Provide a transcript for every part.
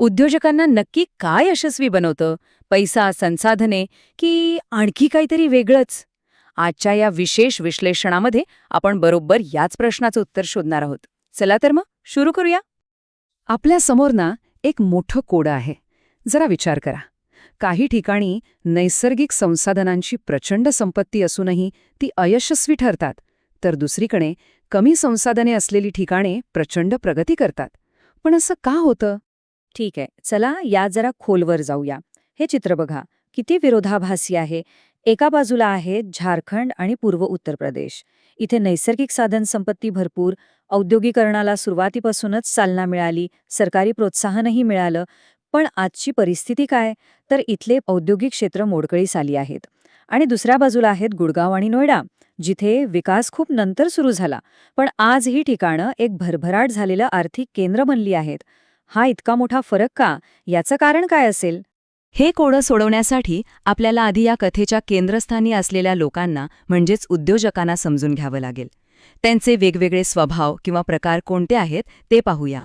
उद्योजकांना नक्की काय यशस्वी बनवतं? पैसा, संसाधने की आणखी काहीतरी वेगळंच? आजच्या या विशेष विश्लेषणामध्ये आपण बरोबर याच प्रश्नाचं उत्तर शोधणार आहोत. चला तर मग सुरू करूया. आपल्या समोर ना एक मोठं कोडं आहे. जरा विचार करा. काही ठिकाणी नैसर्गिक संसाधनांची प्रचंड संपत्ती असूनही ती अयशस्वी ठरतात, तर दुसरीकडे कमी संसाधने असलेली ठिकाणे प्रचंड प्रगती करतात. पण असं का होतं? ठीक आहे, चला या जरा खोलवर जाऊया. हे चित्र बघा, किती विरोधाभासी आहे. एका बाजूला आहे झारखंड आणि पूर्व उत्तर प्रदेश. इथे नैसर्गिक साधन संपत्ती भरपूर, औद्योगिकरणाला सुरुवातीपासूनच चालना मिळाली, सरकारी प्रोत्साहनही मिळालं. पण आजची परिस्थिती काय? तर इथले औद्योगिक क्षेत्र मोडकळीस आली आहेत. आणि दुसऱ्या बाजूला आहेत गुडगाव आणि नोएडा, जिथे विकास खूप नंतर सुरू झाला, पण आज ही ठिकाणं एक भरभराट झालेलं आर्थिक केंद्र बनली आहेत. हा इतका मोठा फरक का? याचं कारण काय असेल? हे कोडं सोडवण्यासाठी आपल्याला आधी या कथेच्या केंद्रस्थानी असलेल्या लोकांना म्हणजेच उद्योजकांना समजून घ्यावं लागेल. त्यांचे वेगवेगळे स्वभाव किंवा प्रकार कोणते आहेत ते पाहूया.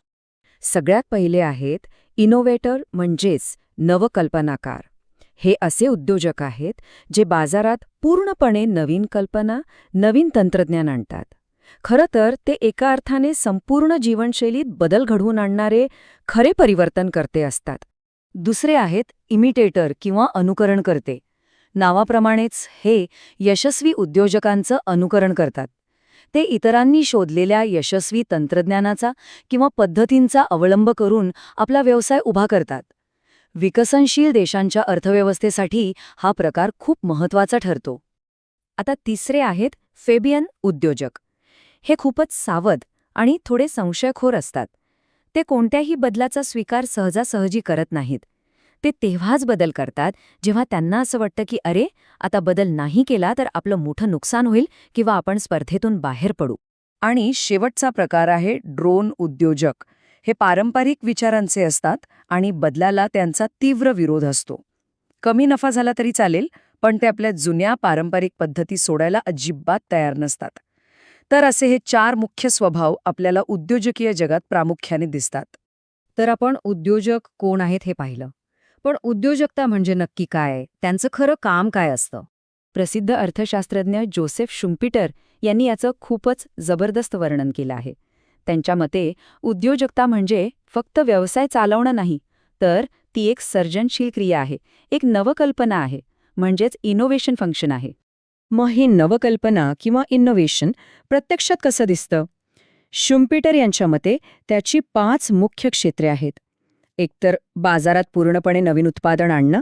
सगळ्यात पहिले आहेत इनोव्हेटर म्हणजेच नवकल्पनाकार. हे असे उद्योजक आहेत जे बाजारात पूर्णपणे नवीन कल्पना, नवीन तंत्रज्ञान आणतात. खरं तर ते एका अर्थाने संपूर्ण जीवनशैलीत बदल घडवून आणणारे खरे परिवर्तनकर्ते असतात. दुसरे आहेत इमिटेटर किंवा अनुकरणकर्ते. नावाप्रमाणेच हे यशस्वी उद्योजकांचं अनुकरण करतात. ते इतरांनी शोधलेल्या यशस्वी तंत्रज्ञानाचा किंवा पद्धतींचा अवलंब करून आपला व्यवसाय उभा करतात. विकसनशील देशांच्या अर्थव्यवस्थेसाठी हा प्रकार खूप महत्त्वाचा ठरतो. आता तिसरे आहेत फेबियन उद्योजक. हे खूपच सावध आणि थोडे संशयखोर असतात. ते कोणत्याही बदलाचा स्वीकार सहजासहजी करत नाहीत. ते तेव्हाच बदल करतात जेव्हा त्यांना असं वाटतं की अरे, आता बदल नाही केला तर आपलं मोठं नुकसान होईल किंवा आपण स्पर्धेतून बाहेर पडू. आणि शेवटचा प्रकार आहे ड्रोन उद्योजक. हे पारंपरिक विचारांचे असतात आणि बदलाला त्यांचा तीव्र विरोध असतो. कमी नफा झाला तरी चालेल, पण ते आपल्या जुन्या पारंपरिक पद्धती सोडायला अजिबात तयार नसतात. तर असे हे 4 मुख्य स्वभाव आपल्याला उद्योजकीय जगात प्रामुख्याने दिसतात. तर आपण उद्योजक कोण आहेत हे पाहिलं. पण उद्योजकता म्हणजे नक्की काय? त्यांचं खरं काम काय असतं? प्रसिद्ध अर्थशास्त्रज्ञ जोसेफ शुम्पीटर यांनी याचं खूपच जबरदस्त वर्णन केलं आहे. त्यांच्या मते उद्योजकता म्हणजे फक्त व्यवसाय चालवणं नाही, तर ती एक सर्जनशील क्रिया आहे, एक नवकल्पना आहे, म्हणजेच इनोव्हेशन फंक्शन आहे. मग ही नवकल्पना किंवा इनोव्हेशन प्रत्यक्षात कसं दिसतं? शुम्पीटर यांच्या मते त्याची 5 मुख्य क्षेत्रे आहेत. एकतर बाजारात पूर्णपणे नवीन उत्पादन आणणं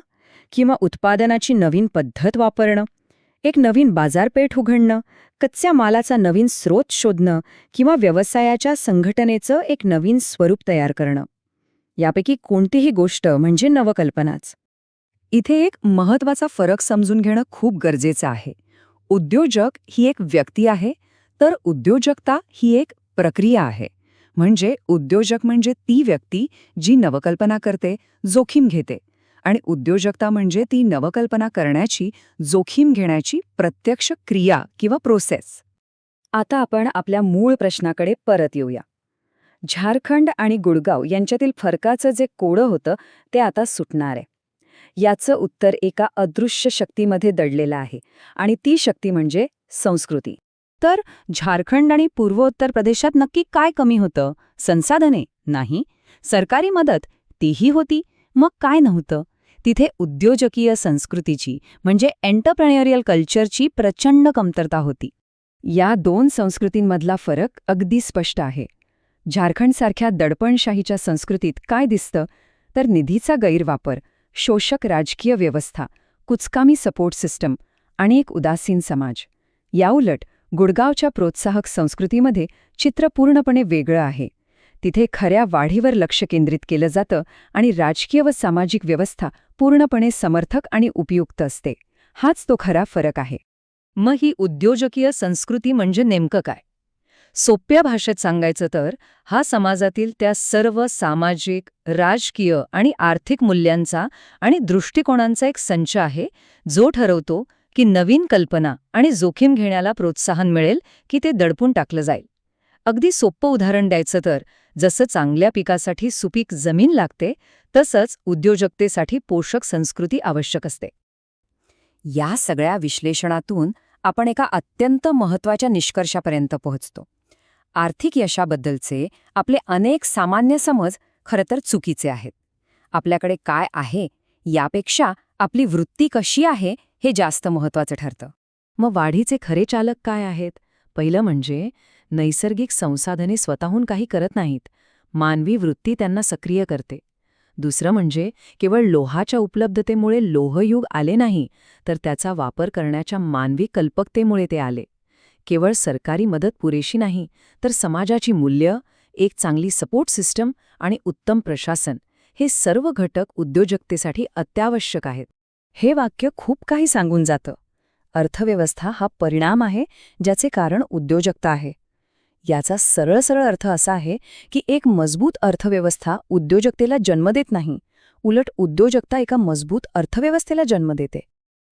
किंवा उत्पादनाची नवीन पद्धत वापरणं, एक नवीन बाजारपेठ उघडणं, कच्च्या मालाचा नवीन स्रोत शोधणं किंवा व्यवसायाच्या संघटनेचं एक नवीन स्वरूप तयार करणं. यापैकी कोणतीही गोष्ट म्हणजे नवकल्पनाच. इथे एक महत्त्वाचा फरक समजून घेणं खूप गरजेचं आहे. उद्योजक ही एक व्यक्ती आहे, तर उद्योजकता ही एक प्रक्रिया आहे. म्हणजे उद्योजक म्हणजे ती व्यक्ती जी नवकल्पना करते, जोखीम घेते, आणि उद्योजकता म्हणजे ती नवकल्पना करण्याची, जोखीम घेण्याची प्रत्यक्ष क्रिया किंवा प्रोसेस. आता आपण आपल्या मूळ प्रश्नाकडे परत येऊया. झारखंड आणि गुडगाव यांच्यातील फरकाचं जे कोडं होतं ते आता सुटणार आहे. याचं उत्तर एका अदृश्य शक्तीमध्ये दडलेलं आहे, आणि ती शक्ती म्हणजे संस्कृती. तर झारखंड आणि पूर्व उत्तर प्रदेशात नक्की काय कमी होतं? संसाधने? नाही. सरकारी मदत? तीही होती. मग काय नव्हतं? तिथे उद्योजकीय संस्कृतीची म्हणजे एंटरप्रेन्योरियल कल्चरची प्रचंड कमतरता होती. या 2 संस्कृतींमधला फरक अगदी स्पष्ट आहे. झारखंडसारख्या दडपणशाहीच्या संस्कृतीत काय दिसतं? तर निधीचा गैरवापर, शोषक राजकीय व्यवस्था, कुचकामी सपोर्ट सिस्टम आणि एक उदासीन समाज. याउलट गुडगावच्या प्रोत्साहक संस्कृतीमध्ये चित्र पूर्णपणे वेगळं आहे. तिथे खऱ्या वाढीवर लक्ष केंद्रित केलं जातं आणि राजकीय व सामाजिक व्यवस्था पूर्णपणे समर्थक आणि उपयुक्त असते. हाच तो खरा फरक आहे. मग ही उद्योजकीय संस्कृती म्हणजे नेमकं काय? सोप्या भाषेत सांगायचं तर हा समाजातील त्या सर्व सामाजिक, राजकीय आणि आर्थिक मूल्यांचा आणि दृष्टिकोनांचा एक संच आहे, जो ठरवतो की नवीन कल्पना आणि जोखीम घेण्याला प्रोत्साहन मिळेल की ते दडपून टाकलं जाईल. अगदी सोपं उदाहरण द्यायचं तर जसं चांगल्या पिकासाठी सुपीक जमीन लागते, तसंच उद्योजकतेसाठी पोषक संस्कृती आवश्यक असते. या सगळ्या विश्लेषणातून आपण एका अत्यंत महत्त्वाच्या निष्कर्षापर्यंत पोहोचतो. आर्थिक यशाबद्दलचे आपले अनेक सामान्य समज खरं तर चुकीचे आहेत. आपल्याकडे काय आहे यापेक्षा आपली वृत्ती कशी आहे हे जास्त महत्त्वाचं ठरतं. मग वाढीचे खरे चालक काय आहेत? पहिलं म्हणजे नैसर्गिक संसाधने स्वतःहून काही करत नाहीत. मानवी वृत्ती त्यांना सक्रिय करते. दुसरं म्हणजे केवळ लोहाच्या उपलब्धतेमुळे लोहयुग आले नाही, तर त्याचा वापर करण्याच्या मानवी कल्पकतेमुळे ते आले. केवळ सरकारी मदत पुरेशी नाही, तर समाजाची मूल्य, एक चांगली सपोर्ट सिस्टम आणि उत्तम प्रशासन हे सर्व घटक उद्योजकतेसाठी अत्यावश्यक आहेत. हे वाक्य खूप काही सांगून जातं. अर्थव्यवस्था हा परिणाम आहे, ज्याचे कारण उद्योजकता आहे. याचा सरळ सरळ अर्थ असा आहे की एक मजबूत अर्थव्यवस्था उद्योजकतेला जन्म देत नाही, उलट उद्योजकता एका मजबूत अर्थव्यवस्थेला जन्म देते.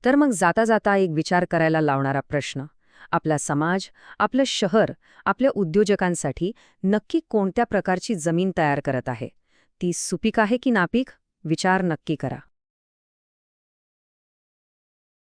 तर मग जाता जाता एक विचार करायला लावणारा प्रश्न, आपला समाज, आपलं शहर, आपल्या उद्योजकांसाठी नक्की कोणत्या प्रकारची जमीन तयार करत आहे? ती सुपीक आहे की नापीक? विचार नक्की करा.